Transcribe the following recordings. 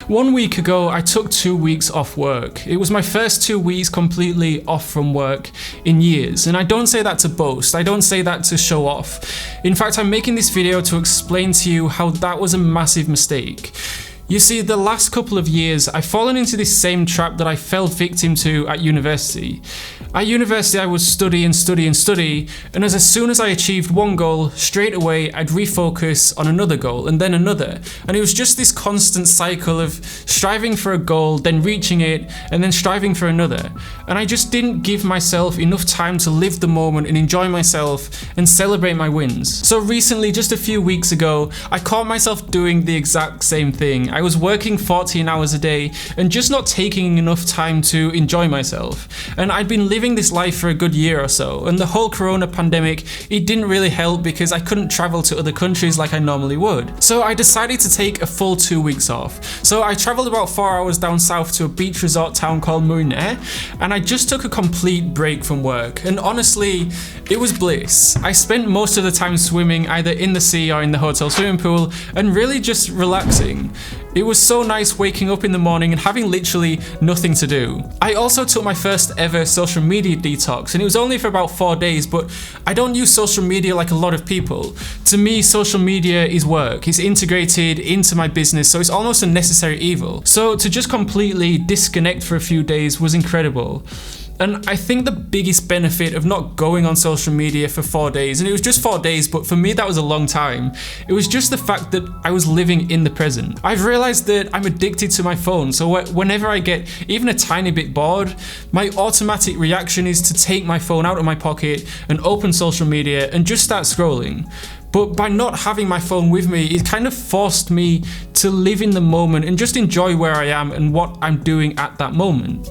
1 week ago, I took 2 weeks off work. It was my first 2 weeks completely off from work in years. And I don't say that to boast, I don't say that to show off. In fact, I'm making this video to explain to you how that was a massive mistake. You see, the last couple of years, I've fallen into this same trap that I fell victim to at university. At university, I would study, and as soon as I achieved one goal, straight away I'd refocus on another goal, and then another. And it was just this constant cycle of striving for a goal, then reaching it, and then striving for another. And I just didn't give myself enough time to live the moment and enjoy myself and celebrate my wins. So recently, just a few weeks ago, I caught myself doing the exact same thing. I was working 14 hours a day and just not taking enough time to enjoy myself. And I'd been living this life for a good year or so, and the whole corona pandemic, it didn't really help because I couldn't travel to other countries like I normally would. So I decided to take a full 2 weeks off. So I traveled about 4 hours down south to a beach resort town called Murine, and I just took a complete break from work. And honestly, it was bliss. I spent most of the time swimming either in the sea or in the hotel swimming pool and really just relaxing. It was so nice waking up in the morning and having literally nothing to do. I also took my first ever social media detox, and it was only for about 4 days, but I don't use social media like a lot of people. To me, social media is work. It's integrated into my business, so it's almost a necessary evil. So to just completely disconnect for a few days was incredible. And I think the biggest benefit of not going on social media for 4 days, and it was just 4 days, but for me that was a long time, it was just the fact that I was living in the present. I've realized that I'm addicted to my phone, so whenever I get even a tiny bit bored, my automatic reaction is to take my phone out of my pocket and open social media and just start scrolling. But by not having my phone with me, it kind of forced me to live in the moment and just enjoy where I am and what I'm doing at that moment.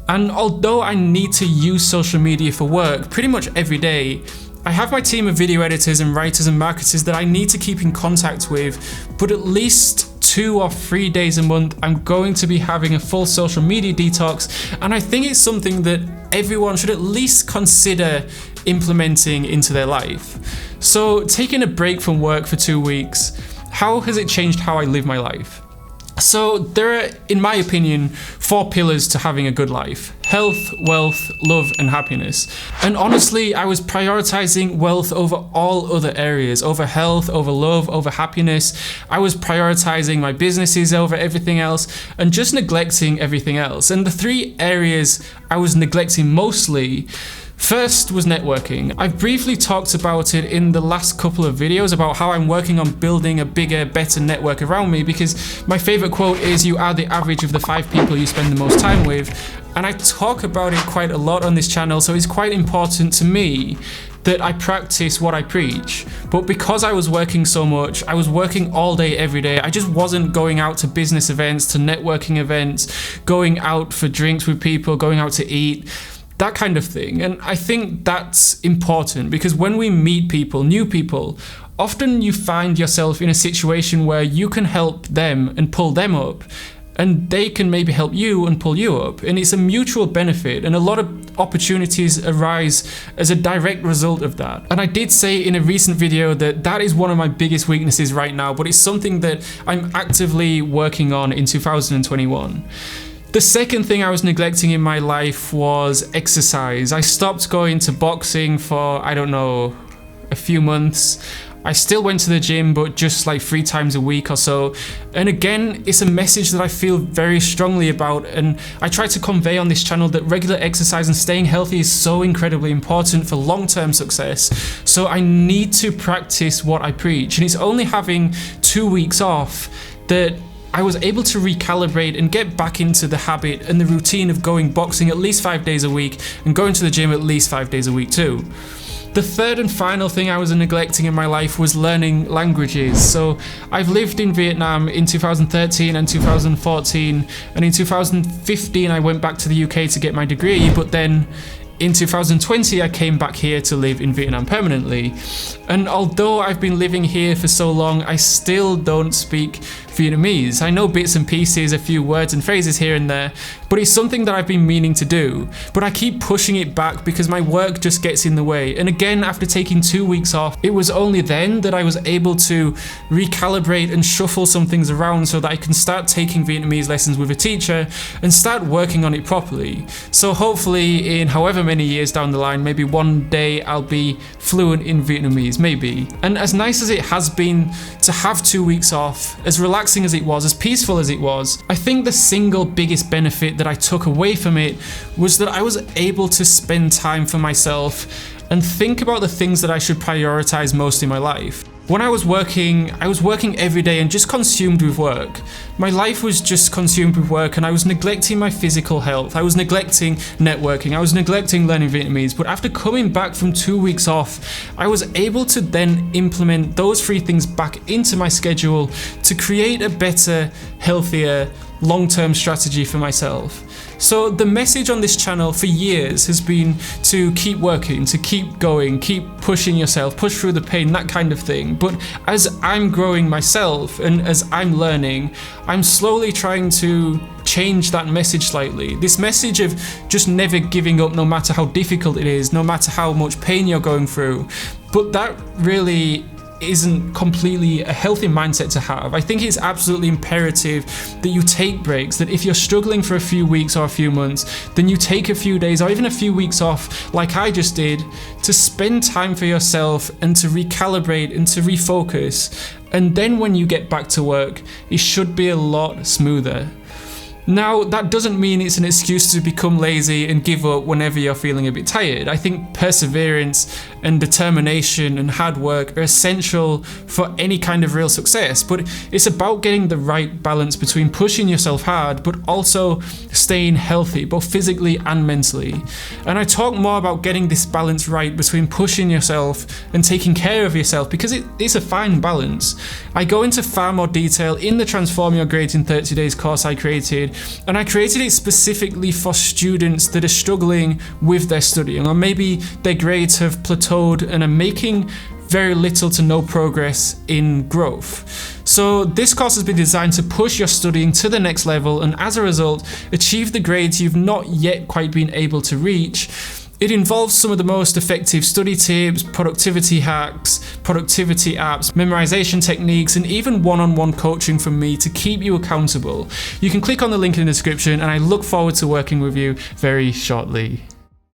And although I need to use social media for work pretty much every day, I have my team of video editors and writers and marketers that I need to keep in contact with, but at least 2 or 3 days a month, I'm going to be having a full social media detox, and I think it's something that everyone should at least consider implementing into their life. So taking a break from work for 2 weeks, how has it changed how I live my life? So there are, in my opinion, 4 pillars to having a good life: health, wealth, love, and happiness. And honestly, I was prioritizing wealth over all other areas, over health, over love, over happiness. I was prioritizing my businesses over everything else and just neglecting everything else. And the 3 areas I was neglecting mostly, first was networking. I've briefly talked about it in the last couple of videos about how I'm working on building a bigger, better network around me, because my favorite quote is, "You are the average of the 5 people you spend the most time with." And I talk about it quite a lot on this channel, so it's quite important to me that I practice what I preach. But because I was working so much, I was working all day, every day, I just wasn't going out to business events, to networking events, going out for drinks with people, going out to eat, that kind of thing. And I think that's important, because when we meet people, new people, often you find yourself in a situation where you can help them and pull them up, and they can maybe help you and pull you up. And it's a mutual benefit, and a lot of opportunities arise as a direct result of that. And I did say in a recent video that that is one of my biggest weaknesses right now, but it's something that I'm actively working on in 2021. The second thing I was neglecting in my life was exercise. I stopped going to boxing for, I don't know, a few months. I still went to the gym, but just like 3 times a week or so. And again, it's a message that I feel very strongly about, and I try to convey on this channel that regular exercise and staying healthy is so incredibly important for long-term success. So I need to practice what I preach, and it's only having 2 weeks off that I was able to recalibrate and get back into the habit and the routine of going boxing at least 5 days a week and going to the gym at least 5 days a week too. The third and final thing I was neglecting in my life was learning languages. So I've lived in Vietnam in 2013 and 2014, and in 2015 I went back to the UK to get my degree, but then in 2020, I came back here to live in Vietnam permanently. And although I've been living here for so long, I still don't speak Vietnamese. I know bits and pieces, a few words and phrases here and there, but it's something that I've been meaning to do. But I keep pushing it back because my work just gets in the way. And again, after taking 2 weeks off, it was only then that I was able to recalibrate and shuffle some things around so that I can start taking Vietnamese lessons with a teacher and start working on it properly. So hopefully in however many years down the line, maybe one day I'll be fluent in Vietnamese, maybe. And as nice as it has been to have 2 weeks off, as relaxing as it was, as peaceful as it was, I think the single biggest benefit that I took away from it was that I was able to spend time for myself and think about the things that I should prioritize most in my life. When I was working every day and just consumed with work. My life was just consumed with work and I was neglecting my physical health. I was neglecting networking. I was neglecting learning Vietnamese. But after coming back from 2 weeks off, I was able to then implement those 3 things back into my schedule to create a better, healthier, long-term strategy for myself. So the message on this channel for years has been to keep working, to keep going, keep pushing yourself, push through the pain, that kind of thing. But as I'm growing myself and as I'm learning, I'm slowly trying to change that message slightly. This message of just never giving up no matter how difficult it is, no matter how much pain you're going through. But that really isn't completely a healthy mindset to have. I think it's absolutely imperative that you take breaks, that if you're struggling for a few weeks or a few months, then you take a few days or even a few weeks off, like I just did, to spend time for yourself and to recalibrate and to refocus. And then when you get back to work, it should be a lot smoother. Now, that doesn't mean it's an excuse to become lazy and give up whenever you're feeling a bit tired. I think perseverance and determination and hard work are essential for any kind of real success, but it's about getting the right balance between pushing yourself hard, but also staying healthy, both physically and mentally. And I talk more about getting this balance right between pushing yourself and taking care of yourself because it's a fine balance. I go into far more detail in the Transform Your Grades in 30 Days course I created, and I created it specifically for students that are struggling with their studying, or maybe their grades have plateaued and are making very little to no progress in growth. So this course has been designed to push your studying to the next level and as a result, achieve the grades you've not yet quite been able to reach. It involves some of the most effective study tips, productivity hacks, productivity apps, memorization techniques, and even one-on-one coaching from me to keep you accountable. You can click on the link in the description and I look forward to working with you very shortly.